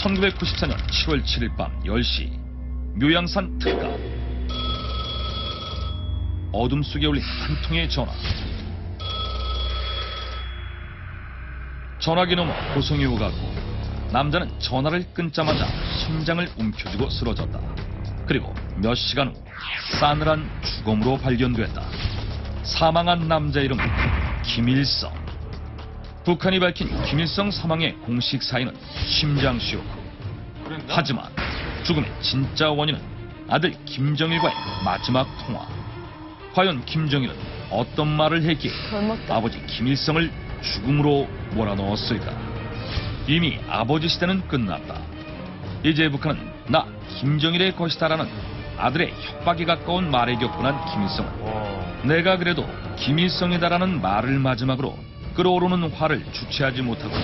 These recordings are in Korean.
1994년 7월 7일 밤 10시 묘양산 특가. 어둠 속에 울린 한 통의 전화. 전화기 너머 고성이 오가고 남자는 전화를 끊자마자 심장을 움켜쥐고 쓰러졌다. 그리고 몇 시간 후 싸늘한 죽음으로 발견됐다. 사망한 남자 이름은 김일성. 북한이 밝힌 김일성 사망의 공식 사인은 심장쇼크. 하지만 죽음의 진짜 원인은 아들 김정일과의 마지막 통화. 과연 김정일은 어떤 말을 했기에 아버지 김일성을 죽음으로 몰아넣었을까? 이미 아버지 시대는 끝났다. 이제 북한은 나 김정일의 것이다라는 아들의 협박에 가까운 말에 격분한 김일성은 내가 그래도 김일성이다라는 말을 마지막으로 끓어오르는 화를 주체하지 못하고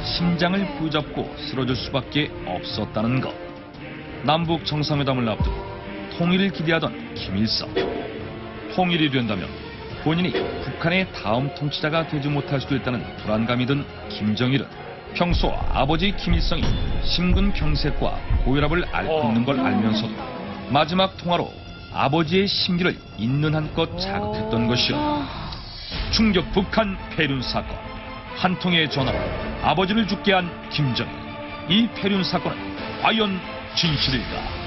심장을 부여잡고 쓰러질 수밖에 없었다는 것. 남북 정상회담을 앞두고 통일을 기대하던 김일성. 통일이 된다면 본인이 북한의 다음 통치자가 되지 못할 수도 있다는 불안감이 든 김정일은 평소 아버지 김일성이 심근경색과 고혈압을 앓고 있는 걸 알면서도 마지막 통화로 아버지의 심기를 있는 한껏 자극했던 것이었다. 충격 북한 폐륜 사건. 한 통의 전화로 아버지를 죽게 한 김정일. 이 폐륜 사건은 과연 진실일까?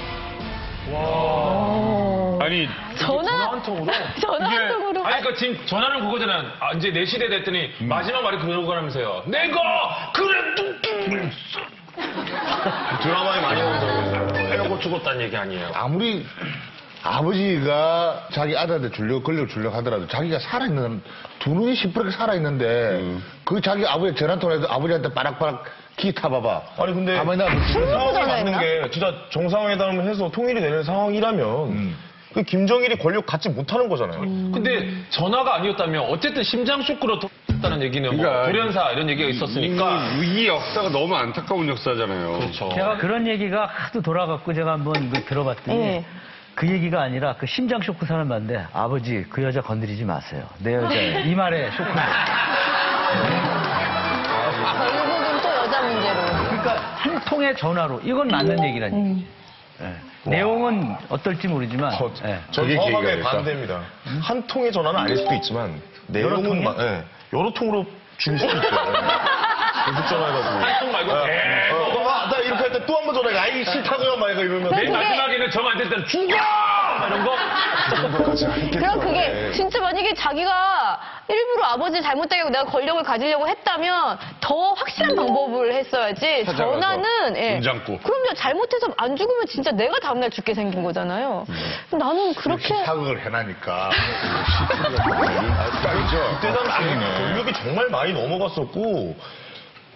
아니 전화 한 통으로? 전화 한 통으로? 아니 그러니까 지금 전화는 그거잖아. 아, 이제 4시대 됐더니 마지막 말이 그거라면서요. 내가 그래 뚝뚝 드라마에 많이 나오잖아요. 해고 죽었다는 얘기 아니에요. 아무리 아버지가 자기 아들한테 권력을 주려고 하더라도 자기가 살아있는, 두 눈이 시퍼렇게 살아있는데 그 자기 아버지 전화 통화해서 아버지한테 빠락빠락 기 타봐봐. 아니 근데 가만히 놔둬. 상황이 맞는 게 진짜 정상회담을 해서 통일이 되는 상황이라면 그 김정일이 권력 갖지 못하는 거잖아요. 근데 전화가 아니었다면 어쨌든 심장 쇼크로 했다는 얘기는 뭐 그러니까 돌연사 이런 얘기가 있었으니까. 이 역사가 너무 안타까운 역사잖아요. 그렇죠. 제가 그런 얘기가 하도 돌아갔고 제가 한번 들어봤더니 그 얘기가 아니라 그 심장 쇼크 사는 말인데 아버지 그 여자 건드리지 마세요. 내 여자예요. 이 말에 쇼크를. 결국은 또 여자 문제로. 그러니까 한 통의 전화로 이건 맞는 얘기라니. 예. 내용은 어떨지 모르지만 예. 저 정확하게 반대입니다. 한 통의 전화는 아닐 수도 있지만 내용은 여러 통으로 죽일 수도 있어요. 계속 전화해가지고. 한 통 말고 나 이렇게 할 때 또 한 번 전화해. 아이 싫다고요? 막 이러면서. 맨 마지막에는 정 안 될 때는 죽어! 이런 거. 그럼 그게 진짜 만약에 자기가 일부러 아버지 잘못되게 내가 권력을 가지려고 했다면 더 확실한 방법을 했어야지. 전화는 문장구. 그럼요. 잘못해서 안 죽으면 진짜 내가 다음날 죽게 생긴 거잖아요. 나는 그렇게 사극을 해놔니까. 그때 당시에 권력이 정말 많이 넘어갔었고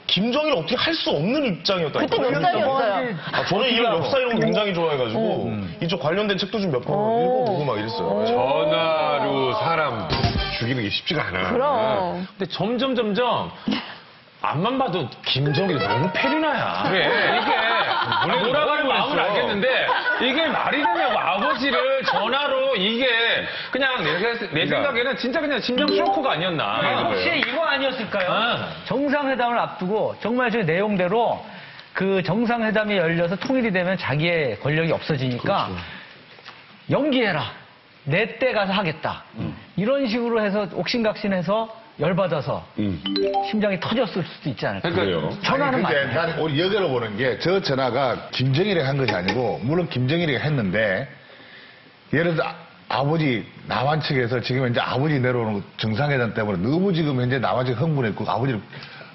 김정일 어떻게 할 수 없는 입장이었다니까요. 그때 몇 살이었어요? 저는 이런 역사 이런 거 굉장히 좋아해가지고 이쪽 관련된 책도 좀 몇 번 읽어보고 막 이랬어요. 전화로 사람 죽이는 게 쉽지가 않아. 그럼. 근데 점점 앞만 봐도 김정일이 너무 페리나야. 그래. 이게 몰아가는 마음은 알겠는데 이게 말이 되냐고. 아버지를 전화로 이게 그냥 내 생각에는 진짜 그냥 심장 쇼크가 아니었나. 혹시 이거 아니었을까요? 정상회담을 앞두고 정말 저 내용대로 그 정상회담이 열려서 통일이 되면 자기의 권력이 없어지니까 연기해라. 내 때 가서 하겠다. 이런 식으로 해서 옥신각신해서 열받아서 심장이 터졌을 수도 있지 않을까. 그래요. 전화는 근데 맞네. 나는 우리 여자로 보는 게 저 전화가 김정일이 한 것이 아니고 물론 김정일이 했는데 예를 들어 아버지 남한 측에서 지금 이제 아버지 내려오는 정상회담 때문에 너무 지금 현재 남한 측 흥분했고 아버지를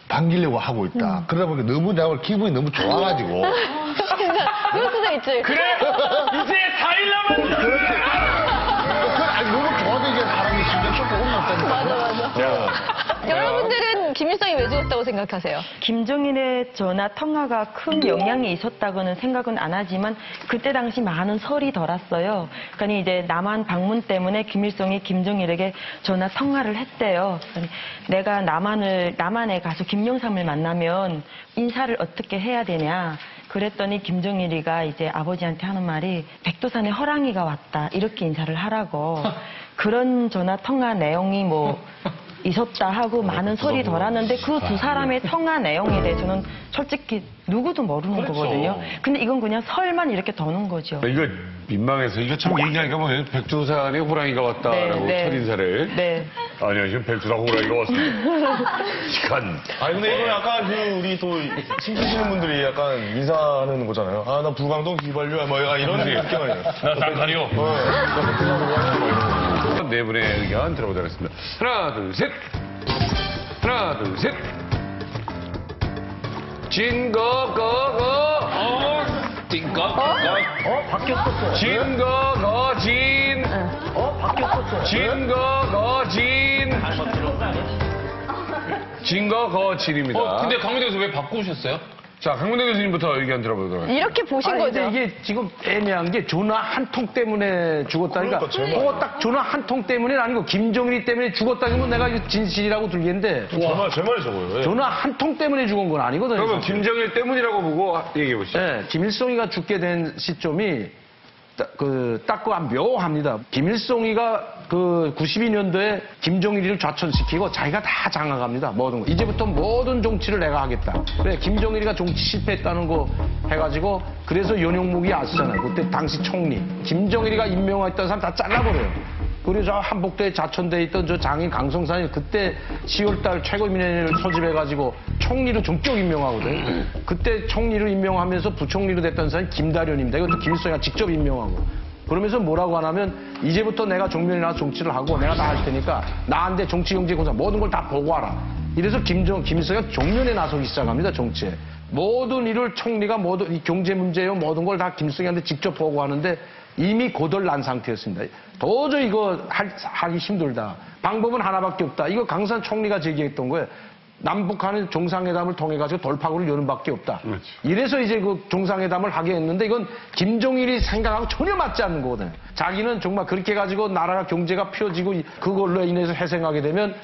반기려고 하고 있다. 그러다 보니까 너무 내가 기분이 너무 좋아가지고 그럴 수도 있지. 그래? 이제 4일 남았는데. 아니 너무 좋아서 이제 사람이 심장 쇼크 오는 것 맞아. 여러분들은 김일성이 왜 죽었다고 생각하세요? 김정일의 전화 통화가 큰 영향이 있었다고는 생각은 안 하지만 그때 당시 많은 설이 돌았어요. 그러니까 이제 남한 방문 때문에 김일성이 김정일에게 전화 통화를 했대요. 그러니까 내가 남한에 가서 김영삼을 만나면 인사를 어떻게 해야 되냐. 그랬더니 김정일이가 이제 아버지한테 하는 말이 백두산에 호랑이가 왔다 이렇게 인사를 하라고. 그런 전화 통화 내용이 뭐 있었다 하고 많은 설이 돌았는데 그 두 사람의 통화 내용에 대해서는 솔직히 누구도 모르는 거거든요. 근데 이건 그냥 설만 이렇게 도는 거죠. 이거 민망해서 이거 참 얘기하니까 뭐 백두산에 호랑이가 왔다라고 첫인사를. 네. 안녕하세요. 백두산 호랑이가 왔습니다. 시간. 아니 근데 이거 약간 그 우리 또 친구시는 분들이 약간 인사하는 거잖아요. 아 나 불광동 휘발유야 뭐 이런 느낌 아니에요. 나 쌍칼이요. 네 분의 의견 들어보도록 하겠습니다. 하나, 둘, 셋. 하나, 둘, 셋. 바뀌었었어. 바뀌었었어. 진거거진입니다. 근데 강민대 교수 왜 바꾸셨어요? 자, 강문대 교수님부터 의견 들어보도록 하겠습니다. 이렇게 보신 아니, 거죠? 근데 이게 지금 애매한 게 전화 한 통 때문에 죽었다니까. 그거 딱 전화 한 통 때문이 아니고 김정일이 때문에 죽었다면 내가 이거 진실이라고 들겠는데. 제 말이 저거예요. 예. 전화 한 통 때문에 죽은 건 아니거든요. 그러면 김정일 때문이라고 보고 얘기해 보시죠. 네, 김일성이가 죽게 된 시점이 딱 묘합니다. 김일성이가 그 92년도에 김정일이를 좌천시키고 자기가 다 장악합니다. 모든 거. 이제부터 모든 정치를 내가 하겠다. 그래, 김정일이가 정치 실패했다는 거 해가지고 그래서 연용묵이 왔잖아요. 그때 당시 총리. 김정일이가 임명했던 사람 다 잘라버려요. 그리고 저 한복도에 자천돼 있던 저 장인 강성산이 그때 10월달 최고인민회의를 소집해가지고 총리로 전격 임명하거든요. 그때 총리를 임명하면서 부총리로 됐던 사람이 김다련입니다. 이것도 김일성이가 직접 임명하고. 그러면서 뭐라고 하냐면 이제부터 내가 정면에 나서 정치를 하고 내가 다 할 테니까 나한테 정치, 경제, 공사 모든 걸 다 보고하라. 이래서 김일성이가 정면에 나서기 시작합니다. 정치에. 모든 일을 총리가 모든 이 경제 문제요 모든 걸 다 김일성이한테 직접 보고하는데 이미 고덜난 상태였습니다. 도저히 이거 하기 힘들다. 방법은 하나밖에 없다. 이거 강산 총리가 제기했던 거예요. 남북한의 정상회담을 통해가지고 돌파구를 여는 밖에 없다. 그렇죠. 이래서 이제 그 정상회담을 하게 했는데 이건 김정일이 생각하고 전혀 맞지 않는 거거든요. 자기는 정말 그렇게 해가지고 나라가 경제가 펴지고 그걸로 인해서 회생하게 되면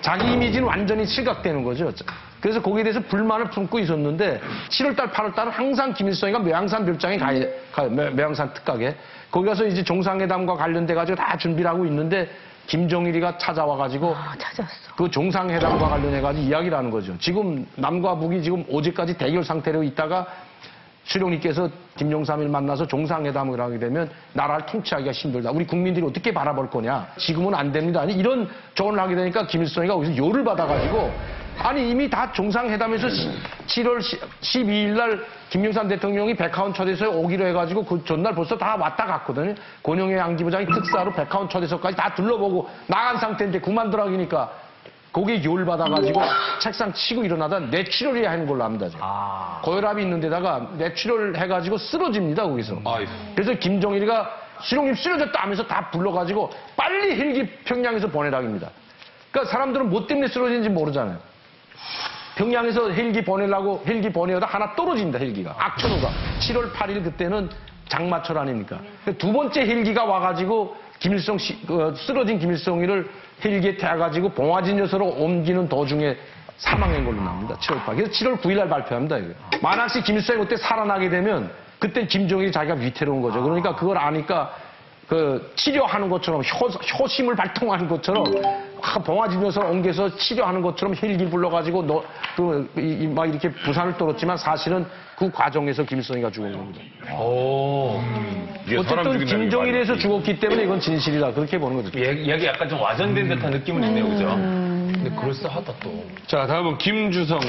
자기 이미지는 완전히 실각되는 거죠. 그래서 거기에 대해서 불만을 품고 있었는데 7월달, 8월달은 항상 김일성이가 매양산 별장에 가요. 매양산 특각에. 거기 가서 이제 정상회담과 관련돼가지고 다 준비를 하고 있는데 김정일이가 찾아와가지고 찾았어. 그 정상회담과 관련해가지고 이야기를 하는 거죠. 지금 남과 북이 지금 어제까지 대결 상태로 있다가 수령님께서 김영삼을 만나서 정상회담을 하게 되면 나라를 통치하기가 힘들다. 우리 국민들이 어떻게 바라볼 거냐. 지금은 안 됩니다. 아니 이런 조언을 하게 되니까 김일성이가 거기서 열을 받아가지고 아니 이미 다 정상회담에서 7월 12일 날 김영삼 대통령이 백화원 초대소에 오기로 해가지고 그 전날 벌써 다 왔다 갔거든요. 권영애 안기부장이 특사로 백화원 초대소까지 다 둘러보고 나간 상태인데 그만두라기니까 거기에 열받아가지고 책상 치고 일어나다 뇌출혈이 하는 걸로 합니다. 고혈압이 있는 데다가 뇌출혈 해가지고 쓰러집니다. 거기서. 그래서 김정일이가 수령님 쓰러졌다 하면서 다 불러가지고 빨리 헬기 평양에서 보내라입니다. 그러니까 사람들은 뭐 때문에 쓰러진지 모르잖아요. 평양에서 헬기 보내려고 헬기 보내다 하나 떨어집니다. 헬기가. 악천후가. 7월 8일 그때는 장마철 아닙니까? 두 번째 헬기가 와가지고 쓰러진 김일성이를 헬기에 태워가지고 봉화진 여서로 옮기는 도중에 사망한 걸로 나옵니다. 7월 8일. 그래서 7월 9일 날 발표합니다. 이거. 만약에 김일성이 그때 살아나게 되면 그때 김정일이 자기가 위태로운 거죠. 그러니까 그걸 아니까 그 치료하는 것처럼 효심을 발동하는 것처럼 봉화진 여서로 옮겨서 치료하는 것처럼 헬기 불러가지고 막 이렇게 부산을 떨었지만 사실은 그 과정에서 김일성이가 죽은 겁니다. 어쨌든 김정일에서 죽었기 때문에 이건 진실이다. 그렇게 보는 거죠. 이야기 약간 좀 와전된 듯한 느낌은 있네요, 그죠? 근데 그럴싸하다 또. 자, 다음은 김주성.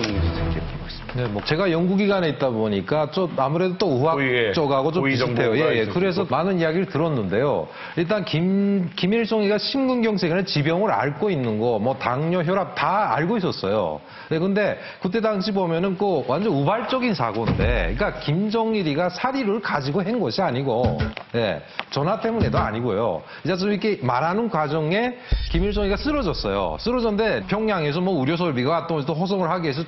네, 뭐 제가 연구기관에 있다 보니까 좀 아무래도 또 의학 고위, 쪽하고 좀 고위 비슷해요. 정보가 예. 있었고. 그래서 많은 이야기를 들었는데요. 일단 김일성이가 심근경색이라는 지병을 앓고 있는 거, 뭐 당뇨, 혈압 다 알고 있었어요. 네, 근데 그때 당시 보면은 그 완전 우발적인 사고인데, 그러니까 김정일이가 사리를 가지고 한 것이 아니고, 예, 전화 때문에도 아니고요. 이제 좀 이렇게 말하는 과정에 김일성이가 쓰러졌어요. 쓰러졌는데 평양에서 뭐 의료설비가 또 호송을 하기 위해서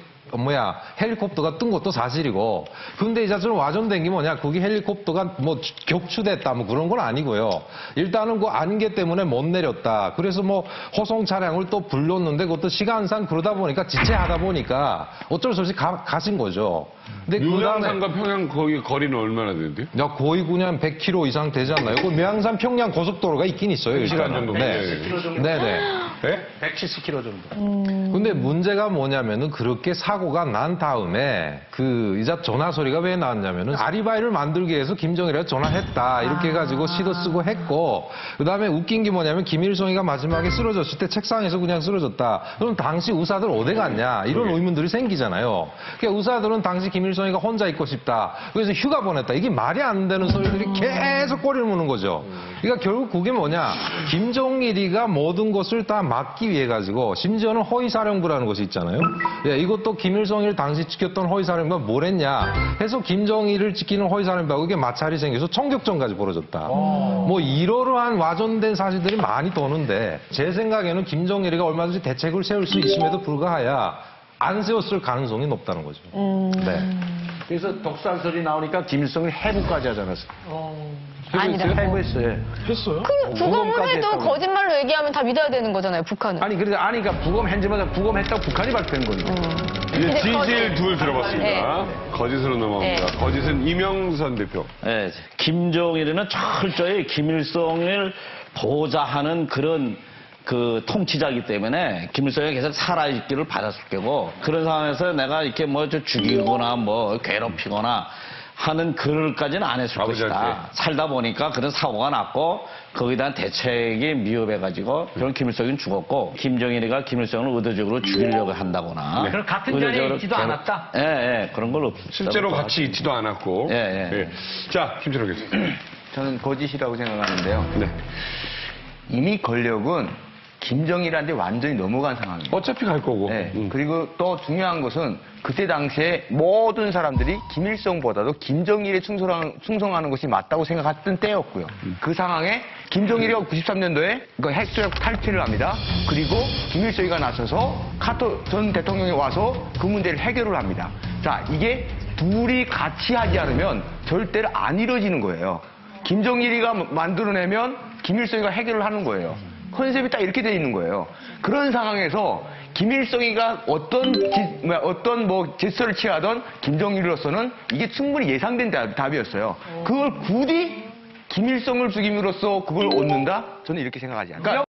헬리콥터가 뜬 것도 사실이고. 근데 이제 좀 와전된 게 뭐냐, 거기 헬리콥터가 뭐 격추됐다 뭐 그런 건 아니고요. 일단은 그 안개 때문에 못 내렸다. 그래서 뭐 호송 차량을 또 불렀는데 그것도 시간상 그러다 보니까 지체하다 보니까 어쩔 수 없이 가신 거죠. 근데 매양산과 평양 거기 거리는 얼마나 되는데요? 거의 그냥 100km 이상 되지 않나요? 그 매양산 평양 고속도로가 있긴 있어요. 1시간 정도. 네. 네네. 네? 170km 정도. 근데 문제가 뭐냐면은 그렇게 사고가 난 다음에 그 이제 전화 소리가 왜 나왔냐면은 아리바이를 만들기 위해서 김정일이가 전화했다 이렇게 해가지고 시도 쓰고 했고 그다음에 웃긴 게 뭐냐면 김일성이가 마지막에 쓰러졌을 때 책상에서 그냥 쓰러졌다. 그럼 당시 의사들 어디 갔냐 이런 의문들이 생기잖아요. 그러니까 의사들은 당시 김일성이가 혼자 있고 싶다. 그래서 휴가 보냈다. 이게 말이 안 되는 소리들이 계속 꼬리를 무는 거죠. 그러니까 결국 그게 뭐냐 김정일이가 모든 것을 다 막기 위해 가지고 심지어는 허위사령부라는 것이 있잖아요. 예, 이것도 김일성이를 당시 지켰던 허위사령부가 뭘 했냐 해서 김정일을 지키는 허위사령부하고 이게 마찰이 생겨서 총격전까지 벌어졌다. 뭐 이러한 와전된 사실들이 많이 도는데 제 생각에는 김정일이가 얼마든지 대책을 세울 수 있음에도 불구하여 안 세웠을 가능성이 높다는 거죠. 네. 그래서 독살설이 나오니까 김일성이 해부까지 하지 않았어요. 아니다. 해부했어요. 했어요? 그 부검을 해도 거짓말로 얘기하면 다 믿어야 되는 거잖아요, 북한은. 아니, 그러니까 부검 현지마다 부검했다고 북한이 발표한 거니까. 이제 진실 거짓. 둘 들어봤습니다. 네. 거짓으로 넘어갑니다. 네. 거짓은 이명선 대표. 네, 김정일은 철저히 김일성을 보좌하는 그런 그 통치자이기 때문에 김일성이 계속 살아있기를 바랐을 거고 그런 상황에서 내가 이렇게 뭐 죽이거나 뭐 괴롭히거나 하는 글까지는 안 했을 아버지한테. 것이다. 살다 보니까 그런 사고가 났고 거기에 대한 대책이 미흡해가지고 그런 김일성은 죽었고 김정일이가 김일성을 의도적으로 죽이려고 한다거나 그럼 같은 자리에 의도적으로 있지도 않았다? 예, 예, 그런 걸 없었다. 실제로 같이 있지도 않았고. 예, 예. 예. 자, 김철호 교수. 저는 거짓이라고 생각하는데요. 네. 이미 권력은 김정일한테 완전히 넘어간 상황이에요. 어차피 갈 거고. 네. 그리고 또 중요한 것은 그때 당시에 모든 사람들이 김일성보다도 김정일에 충성하는 것이 맞다고 생각했던 때였고요. 그 상황에 김정일이 93년도에 그 핵조약 탈퇴를 합니다. 그리고 김일성이가 나서서 카토 전 대통령이 와서 그 문제를 해결을 합니다. 자, 이게 둘이 같이 하지 않으면 절대로 안 이루어지는 거예요. 김정일이가 만들어내면 김일성이가 해결을 하는 거예요. 컨셉이 딱 이렇게 돼 있는 거예요. 그런 상황에서 김일성이가 어떤 제스처를 취하던 김정일로서는 이게 충분히 예상된 답이었어요. 그걸 굳이 김일성을 죽임으로써 그걸 얻는다? 저는 이렇게 생각하지 않아요.